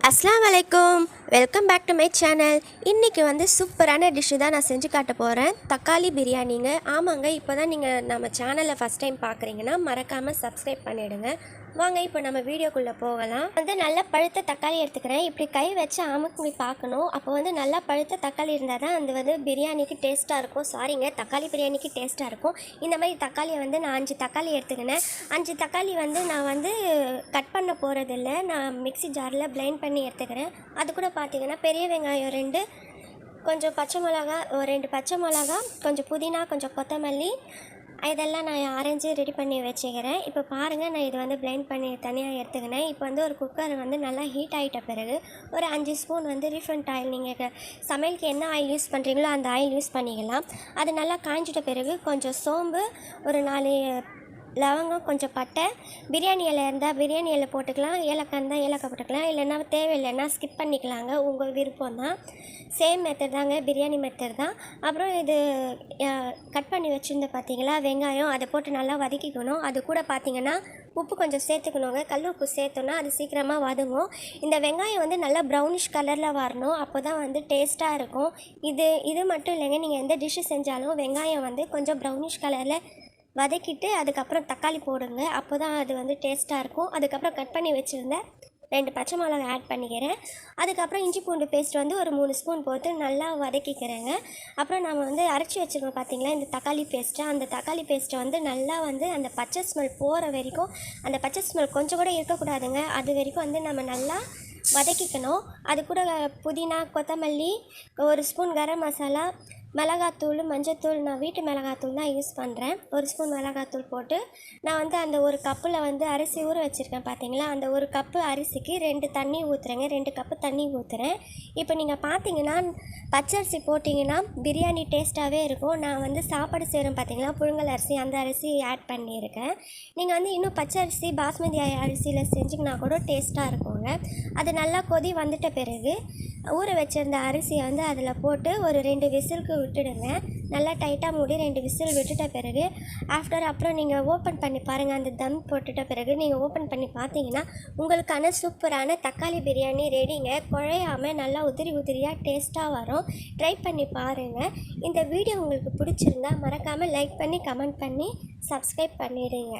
அஸ்ஸலாமு அலைக்கும். Welcome back to my channel. இன்றைக்கி வந்து சூப்பரான டிஷ்ஷு தான் நான் செஞ்சு காட்ட போகிறேன். தக்காளி பிரியாணிங்க. ஆமாங்க, இப்போ தான் நீங்கள் நம்ம சேனலை ஃபஸ்ட் டைம் பார்க்குறீங்கன்னா மறக்காமல் சப்ஸ்கிரைப் பண்ணிவிடுங்க. வாங்க இப்போ நம்ம வீடியோக்குள்ளே போகலாம். நல்லா பழுத்த தக்காளி எடுத்துக்கிறேன். இப்படி கை வச்சு அமுக்கி பார்க்கணும். அப்போ நல்லா பழுத்த தக்காளி இருந்தால் தான் அது பிரியாணிக்கு டேஸ்ட்டாக இருக்கும். சாரிங்க, தக்காளி பிரியாணிக்கு டேஸ்ட்டாக இருக்கும். இந்த மாதிரி தக்காளியை நான் 5 தக்காளி எடுத்துக்கினேன். 5 தக்காளி நான் கட் பண்ண போகிறதில்ல. நான் மிக்ஸி ஜாரில் பிளைண்ட் பண்ணி எடுத்துக்கிறேன். அது கூட பார்த்தீங்கன்னா பெரிய வெங்காயம் 2, கொஞ்சம் பச்சை மிளகா 2 பச்சை மிளகா, கொஞ்சம் புதினா, கொஞ்சம் கொத்தமல்லி, இதெல்லாம் நான் அரைஞ்சி ரெடி பண்ணி வச்சுக்கிறேன். இப்போ பாருங்கள், நான் இது பிளைண்ட் பண்ணி தனியாக எடுத்துக்கினேன். இப்போ ஒரு குக்கர் நல்லா ஹீட் ஆகிட்ட பிறகு ஒரு 5 ஸ்பூன் ரீஃபண்ட் ஆயில், நீங்கள் சமையலுக்கு என்ன ஆயில் யூஸ் பண்ணுறீங்களோ அந்த ஆயில் யூஸ் பண்ணிக்கலாம். அது நல்லா காய்ஞ்சிட்ட பிறகு கொஞ்சம் சோம்பு, ஒரு 4 லவங்கம், கொஞ்சம் பட்டை, பிரியாணி இலை இருந்தால் பிரியாணி இலை போட்டுக்கலாம், ஏலக்காய் இருந்தால் ஏலக்காய் போட்டுக்கலாம், இல்லைன்னா தேவையில்லைன்னா ஸ்கிப் பண்ணிக்கலாங்க, உங்கள் விருப்பம் தான். சேம் மெத்தட் தாங்க, பிரியாணி மெத்தட் தான். அப்புறம் இது கட் பண்ணி வச்சுருந்து பார்த்தீங்களா வெங்காயம், அதை போட்டு நல்லா வதக்கிக்கணும். அது கூட பார்த்தீங்கன்னா உப்பு கொஞ்சம் சேர்த்துக்கணுங்க. கல் உப்பு சேர்த்தோன்னா அது சீக்கிரமாக வதங்கும். இந்த வெங்காயம் நல்லா ப்ரௌனிஷ் கலரில் வரணும். அப்போ தான் டேஸ்ட்டாக இருக்கும். இது மட்டும் இல்லைங்க, நீங்கள் எந்த டிஷ்ஷு செஞ்சாலும் வெங்காயம் கொஞ்சம் ப்ரௌனிஷ் கலரில் வதக்கிட்டு அதுக்கப்புறம் தக்காளி போடுங்க. அப்போ தான் அது டேஸ்ட்டாக இருக்கும். அதுக்கப்புறம் கட் பண்ணி வச்சுருந்தேன் 2 பச்சை மிளகா ஆட் பண்ணிக்கிறேன். அதுக்கப்புறம் இஞ்சி பூண்டு பேஸ்ட் ஒரு 3 ஸ்பூன் போட்டு நல்லா வதக்கிக்கிறேங்க. அப்புறம் நம்ம அரைச்சி வச்சுருக்கோம் பார்த்தீங்களா இந்த தக்காளி பேஸ்ட்டை, அந்த தக்காளி பேஸ்ட்டை நல்லா அந்த பச்சை ஸ்மெல் போகிற வரைக்கும், அந்த பச்சை ஸ்மெல் கொஞ்சம் கூட இருக்கக்கூடாதுங்க, அது வரைக்கும் நம்ம நல்லா வதக்கிக்கணும். அது கூட புதினா, கொத்தமல்லி, 1 ஸ்பூன் கரம் மசாலா, மிளகாத்தூள், மஞ்சத்தூள், நான் வீட்டு மிளகாத்தூள் தான் யூஸ் பண்ணுறேன். 1 ஸ்பூன் மிளகாத்தூள் போட்டு நான் அந்த ஒரு கப்பில் அரிசி ஊற வச்சுருக்கேன் பார்த்தீங்களா, அந்த 1 கப்பு அரிசிக்கு 2 தண்ணி ஊற்றுறேங்க, 2 கப்பு தண்ணி ஊற்றுறேன். இப்போ நீங்கள் பார்த்தீங்கன்னா பச்சரிசி போட்டிங்கன்னா பிரியாணி டேஸ்ட்டாகவே இருக்கும். நான் சாப்பாடு செய்கிறேன் பார்த்தீங்களா, புழுங்கல் அரிசி, அந்த அரிசி ஆட் பண்ணியிருக்கேன். நீங்கள் இன்னும் பச்சரிசி பாஸ்மதி அரிசியில் செஞ்சிங்கன்னா கூட டேஸ்ட்டாக இருக்குங்க. அது நல்லா கொதி வந்துட்ட பிறகு ஊற வச்சிருந்த அரிசியை அதில் போட்டு ஒரு 2 விசிலுக்கு விட்டுடுங்க. நல்லா டைட்டாக மூடி 2 விசில் விட்டுட்ட பிறகு அப்புறம் நீங்கள் ஓப்பன் பண்ணி பாருங்கள். அந்த தம் போட்டுட்ட பிறகு நீங்கள் ஓப்பன் பண்ணி பார்த்தீங்கன்னா உங்களுக்கான சூப்பரான தக்காளி பிரியாணி ரெடிங்க. குழையாமல் நல்லா உதிரி உதிரியாக டேஸ்ட்டாக வரும். ட்ரை பண்ணி பாருங்கள். இந்த வீடியோ உங்களுக்கு பிடிச்சிருந்தா மறக்காமல் லைக் பண்ணி கமெண்ட் பண்ணி சப்ஸ்கிரைப் பண்ணிடுங்க.